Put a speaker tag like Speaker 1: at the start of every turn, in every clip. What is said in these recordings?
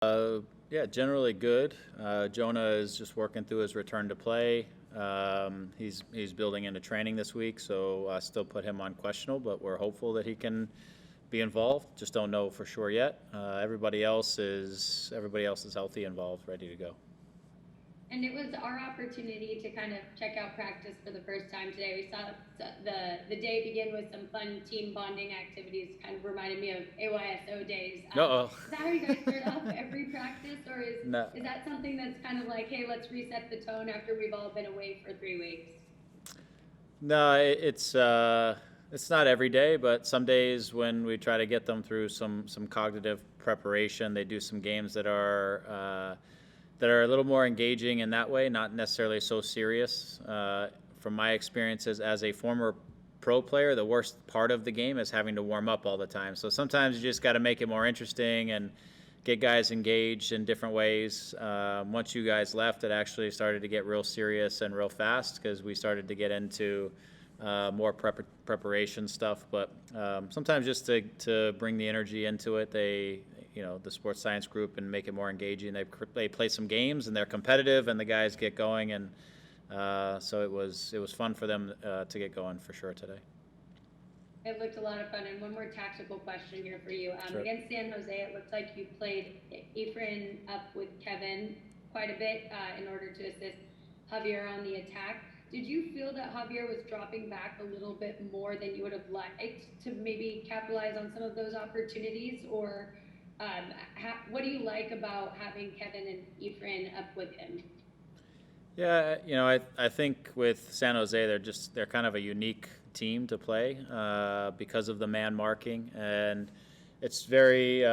Speaker 1: Yeah, generally good. Jonah is just working through his return to play. He's building into training this week, so I still put him on questionable, but we're hopeful that he can be involved. Just don't know for sure yet. Everybody else is healthy, involved, ready to go.
Speaker 2: And it was our opportunity to kind of check out practice for the first time today. We saw the day begin with some fun team bonding activities. Kind of reminded me of AYSO days.
Speaker 1: Uh-oh.
Speaker 2: Is that how you guys start off every practice, or is
Speaker 1: No,
Speaker 2: is that something that's kind of like, hey, let's reset the tone after we've all been away for 3 weeks?
Speaker 1: no, it's not every day, but some days when we try to get them through some cognitive preparation, they do some games that are a little more engaging in that way, not necessarily so serious. From my experiences as a former pro player, the worst part of the game is having to warm up all the time. So sometimes you just got to make it more interesting and get guys engaged in different ways. Once you guys left, it actually started to get real serious and real fast because we started to get into more preparation stuff. But sometimes just to bring the energy into it, the sports science group, and make it more engaging. They play some games and they're competitive, and the guys get going, and so it was fun for them to get going for sure today.
Speaker 2: It looked a lot of fun. And one more tactical question here for you.
Speaker 1: Sure.
Speaker 2: Against San Jose, it looked like you played Efrain up with Kevin quite a bit in order to assist Javier on the attack. Did you feel that Javier was dropping back a little bit more than you would have liked to maybe capitalize on some of those opportunities? Or what do you like about having Kevin and Efrain up with him?
Speaker 1: Yeah, I think with San Jose, they're kind of a unique team to play because of the man marking, and it's very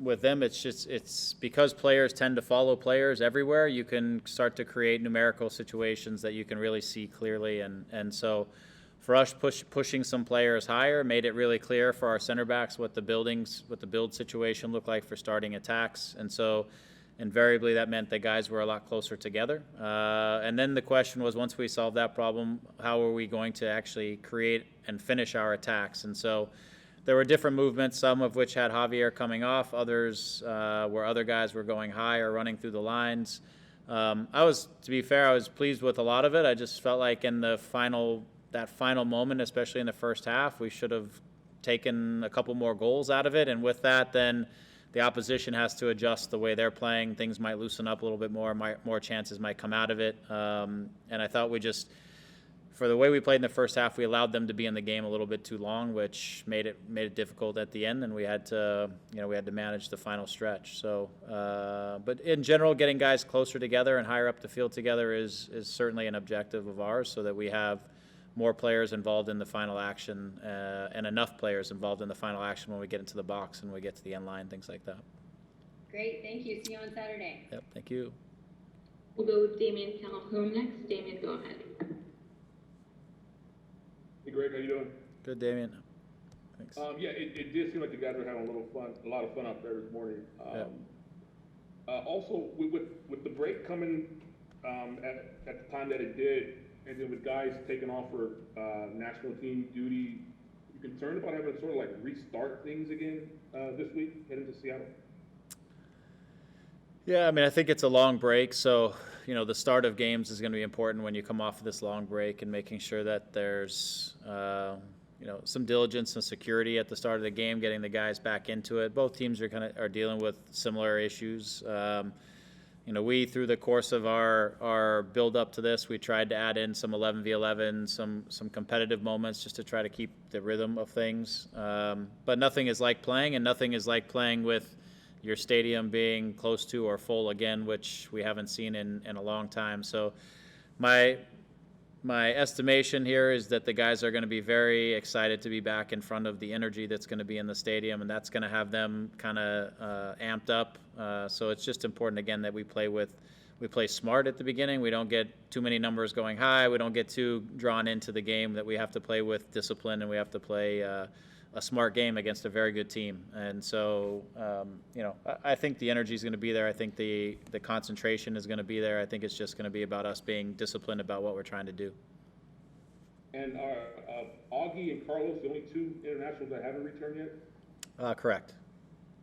Speaker 1: with them. It's because players tend to follow players everywhere. You can start to create numerical situations that you can really see clearly, and so for us, pushing some players higher made it really clear for our center backs what the build situation looked like for starting attacks, and so invariably that meant the guys were a lot closer together. And then the question was, once we solved that problem, how are we going to actually create and finish our attacks? And so there were different movements, some of which had Javier coming off, others where other guys were going high or running through the lines. To be fair, I was pleased with a lot of it. I just felt like in that final moment, especially in the first half, we should have taken a couple more goals out of it. And with that, then the opposition has to adjust the way they're playing. Things might loosen up a little bit more. More chances might come out of it. And I thought for the way we played in the first half, we allowed them to be in the game a little bit too long, which made it difficult at the end. And we had to manage the final stretch. So, but in general, getting guys closer together and higher up the field together is certainly an objective of ours, so that we have more players involved in the final action and enough players involved in the final action when we get into the box and we get to the end line, things like that.
Speaker 2: Great, thank you. See you on Saturday.
Speaker 1: Yep, thank you.
Speaker 3: We'll go with Damien Calhoun next. Damien, go ahead.
Speaker 4: Hey, Greg, how you doing?
Speaker 1: Good, Damien. Thanks.
Speaker 4: Yeah, it did seem like the guys were having a lot of fun out there this morning. Also, with the break coming at the time that it did, and then with guys taking off for national team duty, you concerned about having to sort of like restart things again this week, heading to Seattle?
Speaker 1: Yeah, I mean, I think it's a long break, so the start of games is going to be important when you come off of this long break, and making sure that there's some diligence and security at the start of the game, getting the guys back into it. Both teams are dealing with similar issues. We, through the course of our build up to this, we tried to add in some 11v11, some competitive moments, just to try to keep the rhythm of things. But nothing is like playing, and nothing is like playing with your stadium being close to or full again, which we haven't seen in a long time. So my estimation here is that the guys are going to be very excited to be back in front of the energy that's going to be in the stadium, and that's going to have them kind of amped up. So it's just important, again, that we play smart at the beginning. We don't get too many numbers going high. We don't get too drawn into the game, that we have to play with discipline, and we have to play a smart game against a very good team. And so, I think the energy is going to be there. I think the concentration is going to be there. I think it's just going to be about us being disciplined about what we're trying to do.
Speaker 4: And are Augie and Carlos the only two internationals that haven't returned yet?
Speaker 1: Correct.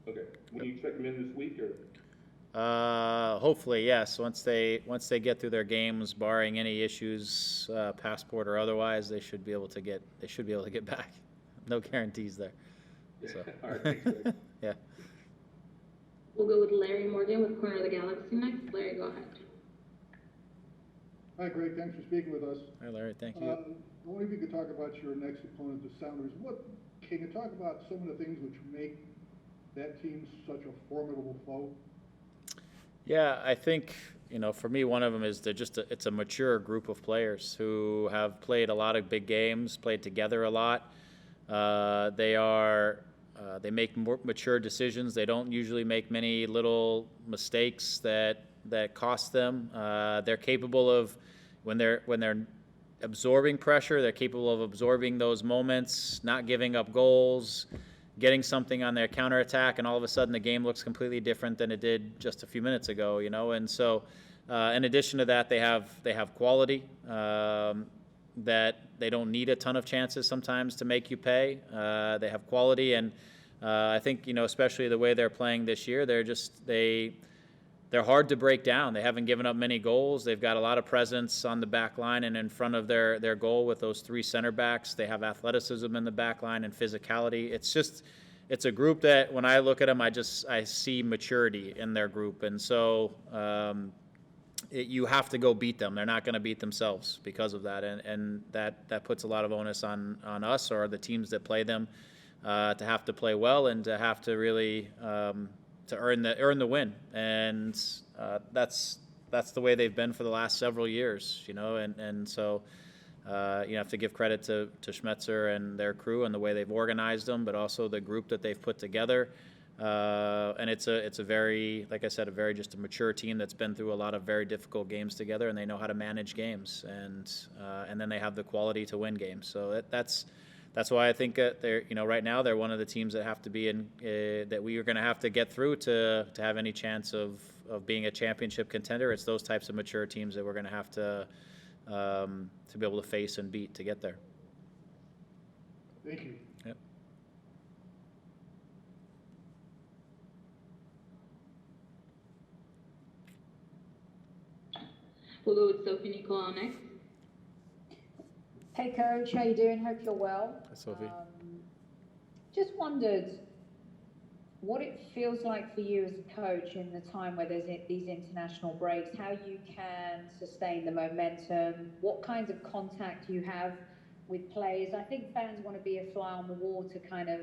Speaker 4: Okay. When do you expect them in this week, or?
Speaker 1: Hopefully, yes. Once they get through their games, barring any issues, passport or otherwise, they should be able to get back. No guarantees there. So.
Speaker 4: All right, thanks, Greg.
Speaker 1: Yeah.
Speaker 3: We'll go with Larry Morgan with Corner of the Galaxy next. Larry, go ahead.
Speaker 5: Hi, Greg. Thanks for speaking with us.
Speaker 1: Hi, Larry. Thank you.
Speaker 5: I wonder if you could talk about your next opponent, the Sounders. Can you talk about some of the things which make that team such a formidable foe?
Speaker 1: Yeah, I think, for me, one of them is it's a mature group of players who have played a lot of big games, played together a lot. They make more mature decisions. They don't usually make many little mistakes that cost them. They're capable of, when they're absorbing pressure, they're capable of absorbing those moments, not giving up goals, getting something on their counterattack, and all of a sudden the game looks completely different than it did just a few minutes ago, And so, in addition to that, they have quality that they don't need a ton of chances sometimes to make you pay. They have quality, and I think especially the way they're playing this year, they're hard to break down. They haven't given up many goals. They've got a lot of presence on the back line and in front of their goal with those three center backs. They have athleticism in the back line and physicality. It's a group that when I look at them, I see maturity in their group. And so you have to go beat them. They're not going to beat themselves because of that. And that puts a lot of onus on us or the teams that play them to have to play well and to have to really to earn the win, and that's the way they've been for the last several years, and so you have to give credit to Schmetzer and their crew and the way they've organized them, but also the group that they've put together, and it's a very, like I said, just a mature team that's been through a lot of very difficult games together, and they know how to manage games, and then they have the quality to win games. So that's why I think they're, right now they're one of the teams that have to be in, that we are going to have to get through to have any chance of being a championship contender. It's those types of mature teams that we're going to have to be able to face and beat to get there.
Speaker 5: Thank you.
Speaker 1: Yep.
Speaker 3: We'll go with Sophie Nicolau next.
Speaker 6: Hey Coach, how you doing? Hope you're well.
Speaker 1: Hi, Sophie.
Speaker 6: Just wondered what it feels like for you as a coach in the time where there's these international breaks, how you can sustain the momentum, what kinds of contact you have with players. I think fans want to be a fly on the wall to kind of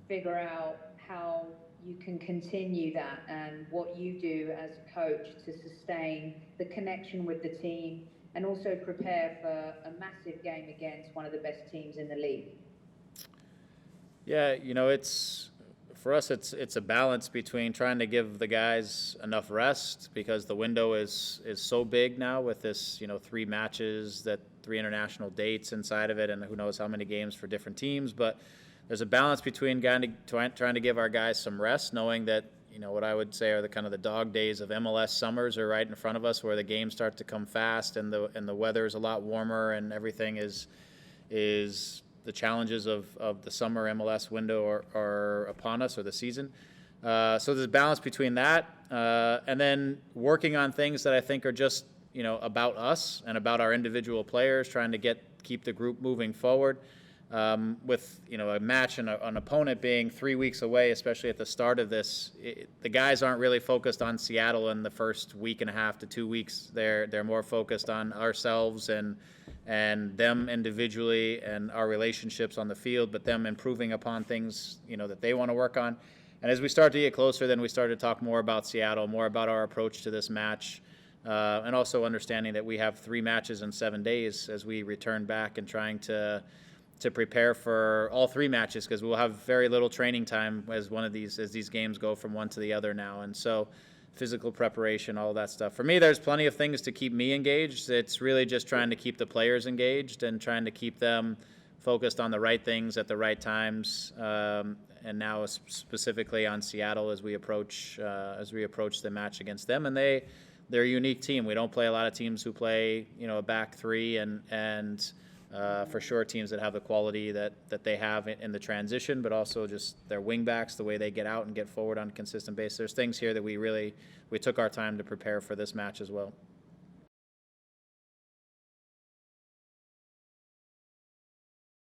Speaker 6: figure out how you can continue that and what you do as a coach to sustain the connection with the team and also prepare for a massive game against one of the best teams in the league.
Speaker 1: Yeah, for us, it's a balance between trying to give the guys enough rest because the window is so big now with this, 3 matches, 3 international dates inside of it, and who knows how many games for different teams. But there's a balance between trying to give our guys some rest, knowing that what I would say are the dog days of MLS summers are right in front of us, where the games start to come fast and the weather is a lot warmer and everything is the challenges of the summer MLS window are upon us, or the season. So there's a balance between that and then working on things that I think are just about us and about our individual players, trying to keep the group moving forward. With a match and an opponent being 3 weeks away, especially at the start of this, the guys aren't really focused on Seattle in the first week and a half to 2 weeks. They're more focused on ourselves and them individually and our relationships on the field, but them improving upon things that they want to work on. And as we start to get closer, then we start to talk more about Seattle, more about our approach to this match, and also understanding that we have 3 matches in 7 days as we return back and trying to prepare for all 3 matches, because we'll have very little training time as these games go from one to the other now. And so physical preparation, all that stuff. For me, there's plenty of things to keep me engaged. It's really just trying to keep the players engaged and trying to keep them focused on the right things at the right times. And now specifically on Seattle as we approach the match against them. And they're a unique team. We don't play a lot of teams who play, a back 3 and For sure, teams that have the quality that they have in the transition, but also just their wingbacks, the way they get out and get forward on a consistent basis. There's things here that we took our time to prepare for this match as well.